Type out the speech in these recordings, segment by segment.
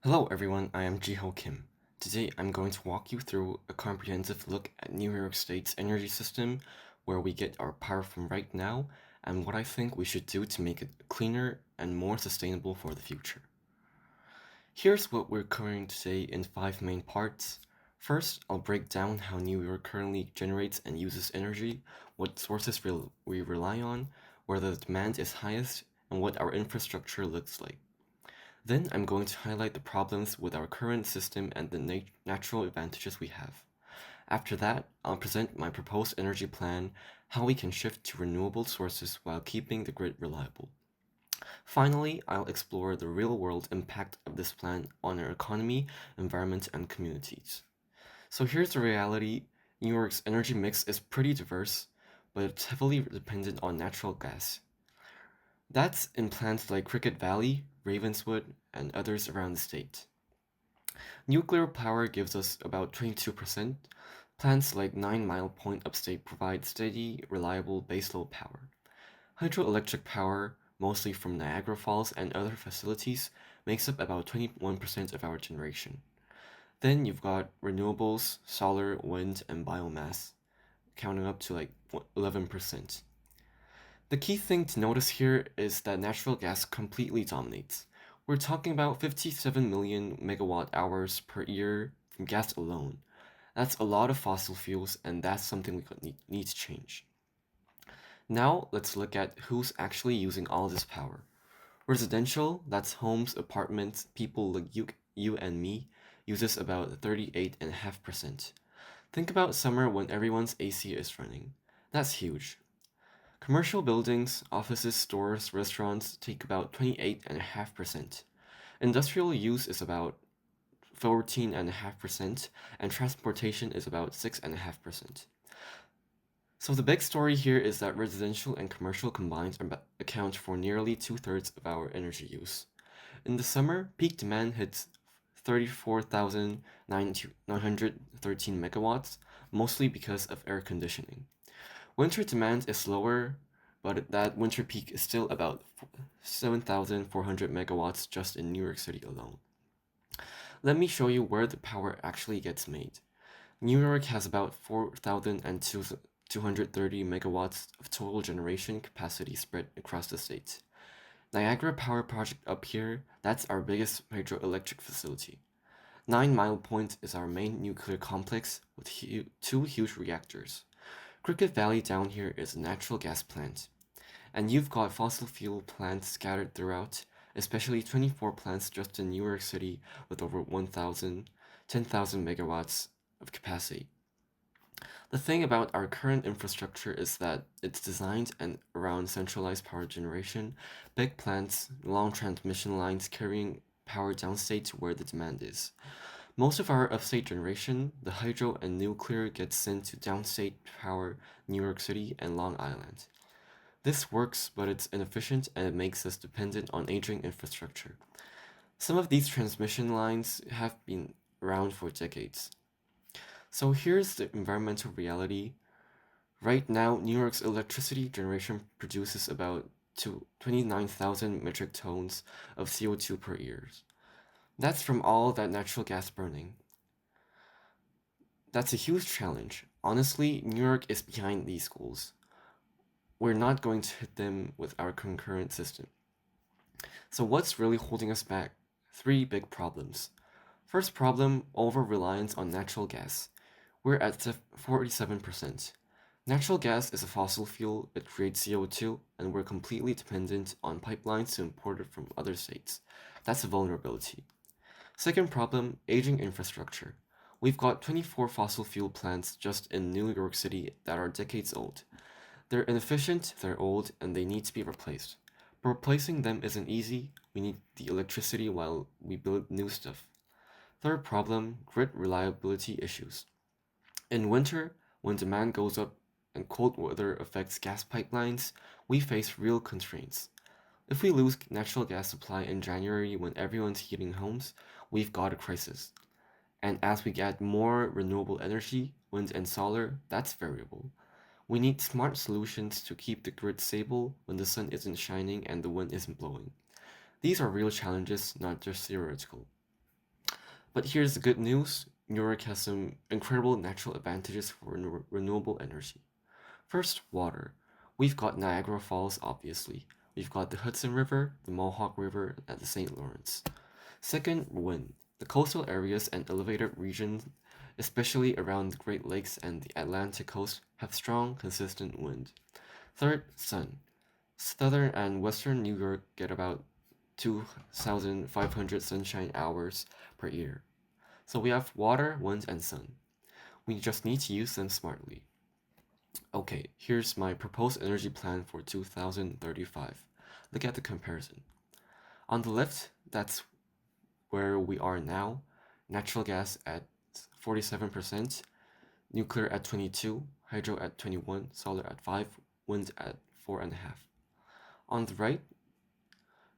Hello everyone, I am Jiho Kim. Today I'm going to walk you through a comprehensive look at New York State's energy system, where we get our power from right now, and what I think we should do to make it cleaner and more sustainable for the future. Here's what we're covering today in 5 main parts. First, I'll break down how New York currently generates and uses energy, what sources we rely on, where the demand is highest, and what our infrastructure looks like. Then I'm going to highlight the problems with our current system and the natural advantages we have. After that, I'll present my proposed energy plan, how we can shift to renewable sources while keeping the grid reliable. Finally, I'll explore the real-world impact of this plan on our economy, environment, and communities. So here's the reality. New York's energy mix is pretty diverse, but it's heavily dependent on natural gas. That's in plants like Cricket Valley, Ravenswood, and others around the state. Nuclear power gives us about 22%. Plants like 9 Mile Point upstate provide steady, reliable baseload power. Hydroelectric power, mostly from Niagara Falls and other facilities, makes up about 21% of our generation. Then you've got renewables, solar, wind, and biomass, counting up to like 11%. The key thing to notice here is that natural gas completely dominates. We're talking about 57 million megawatt hours per year from gas alone. That's a lot of fossil fuels, and that's something we need to change. Now, let's look at who's actually using all this power. Residential, that's homes, apartments, people like you and me, uses about 38.5%. Think about summer when everyone's AC is running. That's huge. Commercial buildings, offices, stores, restaurants take about 28.5%. Industrial use is about 14.5%, and transportation is about 6.5%. So the big story here is that residential and commercial combined account for nearly 2/3 of our energy use. In the summer, peak demand hits 34,913 megawatts, mostly because of air conditioning. Winter demand is lower, but that winter peak is still about 7,400 megawatts just in New York City alone. Let me show you where the power actually gets made. New York has about 4,230 megawatts of total generation capacity spread across the state. Niagara Power Project up here, that's our biggest hydroelectric facility. 9 Mile Point is our main nuclear complex with two huge reactors. Cricket Valley down here is a natural gas plant. And you've got fossil fuel plants scattered throughout, especially 24 plants just in New York City with over 10,000 megawatts of capacity. The thing about our current infrastructure is that it's designed and around centralized power generation, big plants, long transmission lines carrying power downstate to where the demand is. Most of our upstate generation, the hydro and nuclear, gets sent to downstate power New York City and Long Island. This works, but it's inefficient and it makes us dependent on aging infrastructure. Some of these transmission lines have been around for decades. So here's the environmental reality. Right now, New York's electricity generation produces about 29,000 metric tons of CO2 per year. That's from all that natural gas burning. That's a huge challenge. Honestly, New York is behind these goals. We're not going to hit them with our concurrent system. So what's really holding us back? 3 big problems. First problem, over-reliance on natural gas. We're at 47%. Natural gas is a fossil fuel, it creates CO2, and we're completely dependent on pipelines to import it from other states. That's a vulnerability. Second problem, aging infrastructure. We've got 24 fossil fuel plants just in New York City that are decades old. They're inefficient, they're old, and they need to be replaced. But replacing them isn't easy. We need the electricity while we build new stuff. Third problem, grid reliability issues. In winter, when demand goes up and cold weather affects gas pipelines, we face real constraints. If we lose natural gas supply in January when everyone's heating homes, we've got a crisis. And as we get more renewable energy, wind and solar, that's variable. We need smart solutions to keep the grid stable when the sun isn't shining and the wind isn't blowing. These are real challenges, not just theoretical. But here's the good news. New York has some incredible natural advantages for renewable energy. First, water. We've got Niagara Falls, obviously. We've got the Hudson River, the Mohawk River, and the St. Lawrence. Second, wind. The coastal areas and elevated regions, especially around the Great Lakes and the Atlantic coast, have strong, consistent wind. Third, sun. Southern and western New York get about 2,500 sunshine hours per year. So we have water, wind, and sun. We just need to use them smartly. Okay, here's my proposed energy plan for 2035. Look at the comparison. On the left, that's where we are now. Natural gas at 47%, nuclear at 22, hydro at 21, solar at 5, wind at 4.5. On the right,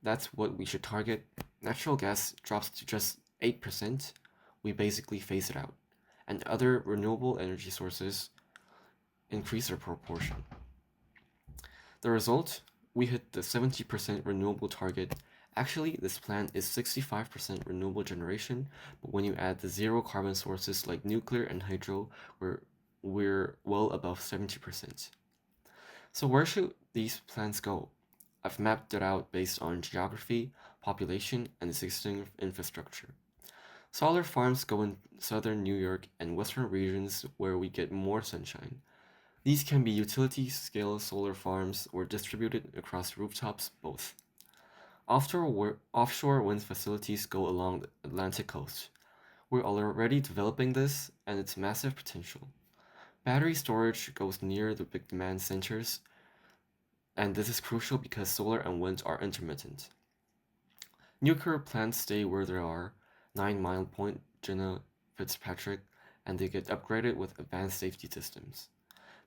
that's what we should target. Natural gas drops to just 8%. We basically phase it out. And other renewable energy sources increase their proportion. The result, we hit the 70% renewable target. Actually, this plan is 65% renewable generation, but when you add the zero carbon sources like nuclear and hydro, we're well above 70%. So where should these plans go? I've mapped it out based on geography, population, and existing infrastructure. Solar farms go in southern New York and western regions where we get more sunshine. These can be utility-scale solar farms or distributed across rooftops, both. Offshore wind facilities go along the Atlantic coast. We're already developing this, and its massive potential. Battery storage goes near the big demand centers, and this is crucial because solar and wind are intermittent. Nuclear plants stay where they are, 9 Mile Point, Jenna Fitzpatrick, and they get upgraded with advanced safety systems.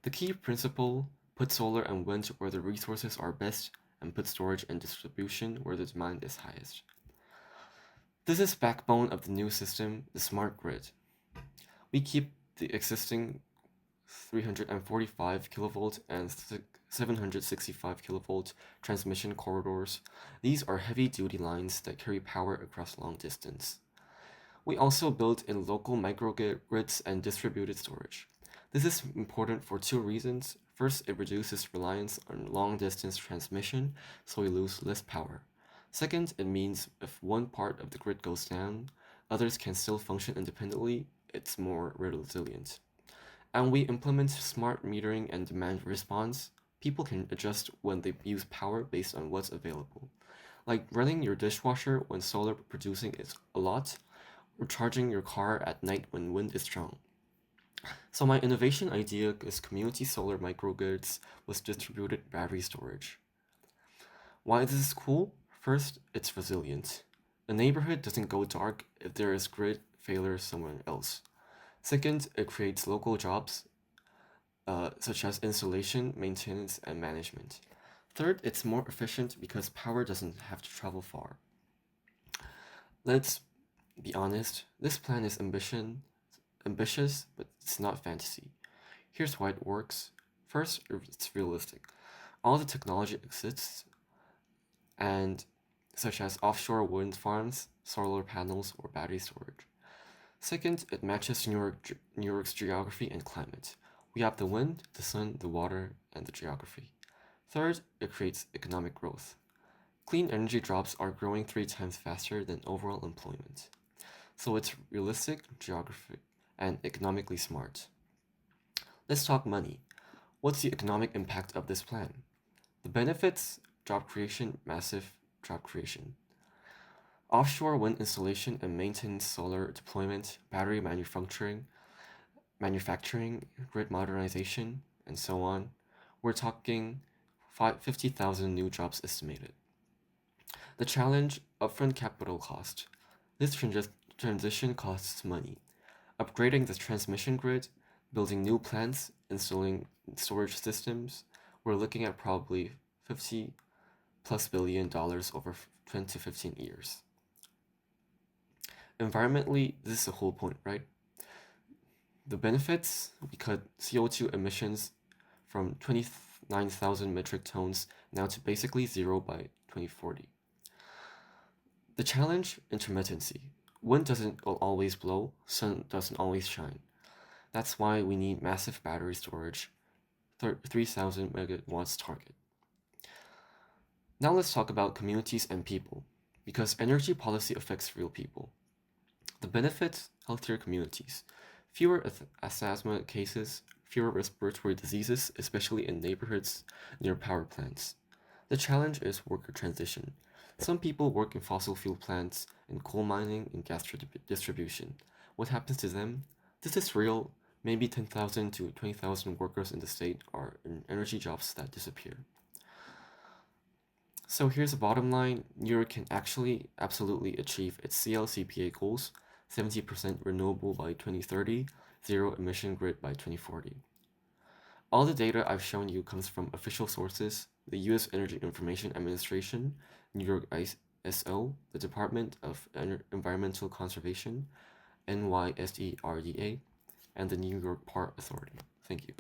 The key principle, put solar and wind where the resources are best and put storage and distribution where the demand is highest. This is backbone of the new system, the smart grid. We keep the existing 345 kilovolt and 765 kilovolt transmission corridors. These are heavy-duty lines that carry power across long distance. We also built in local microgrids and distributed storage. This is important for two reasons. First, it reduces reliance on long-distance transmission, so we lose less power. Second, it means if one part of the grid goes down, others can still function independently. It's more resilient. And we implement smart metering and demand response. People can adjust when they use power based on what's available. Like running your dishwasher when solar producing is a lot, or charging your car at night when wind is strong. So my innovation idea is community solar microgrids with distributed battery storage. Why this is cool? First, it's resilient. A neighborhood doesn't go dark if there is grid failure somewhere else. Second, it creates local jobs, such as installation, maintenance, and management. Third, it's more efficient because power doesn't have to travel far. Let's be honest, this plan is ambitious, but it's not fantasy. Here's why it works. First, it's realistic. All the technology exists, and such as offshore wind farms, solar panels, or battery storage. Second, it matches New York's geography and climate. We have the wind, the sun, the water, and the geography. Third, it creates economic growth. Clean energy jobs are growing 3 times faster than overall employment. So it's realistic, geographic, and economically smart. Let's talk money. What's the economic impact of this plan? The benefits, job creation, massive job creation. Offshore wind installation and maintenance, solar deployment, battery manufacturing, grid modernization, and so on. We're talking 50,000 new jobs estimated. The challenge, upfront capital cost. This transition costs money. Upgrading the transmission grid, building new plants, installing storage systems, we're looking at probably $50+ billion over 10 to 15 years. Environmentally, this is the whole point, right? The benefits, we cut CO2 emissions from 29,000 metric tons now to basically zero by 2040. The challenge, intermittency. wind doesn't always blow, sun doesn't always shine. That's why we need massive battery storage, 3,000 megawatts target. Now let's talk about communities and people, because energy policy affects real people. The benefits: healthier communities, fewer asthma cases, fewer respiratory diseases, especially in neighborhoods near power plants. The challenge is worker transition. Some people work in fossil fuel plants, in coal mining, and gas distribution. What happens to them? This is real. Maybe 10,000 to 20,000 workers in the state are in energy jobs that disappear. So here's the bottom line: New York can actually absolutely achieve its CLCPA goals: 70% renewable by 2030, zero emission grid by 2040. All the data I've shown you comes from official sources: the US Energy Information Administration, New York ISO, the Department of Environmental Conservation, NYSERDA, and the New York Port Authority. Thank you.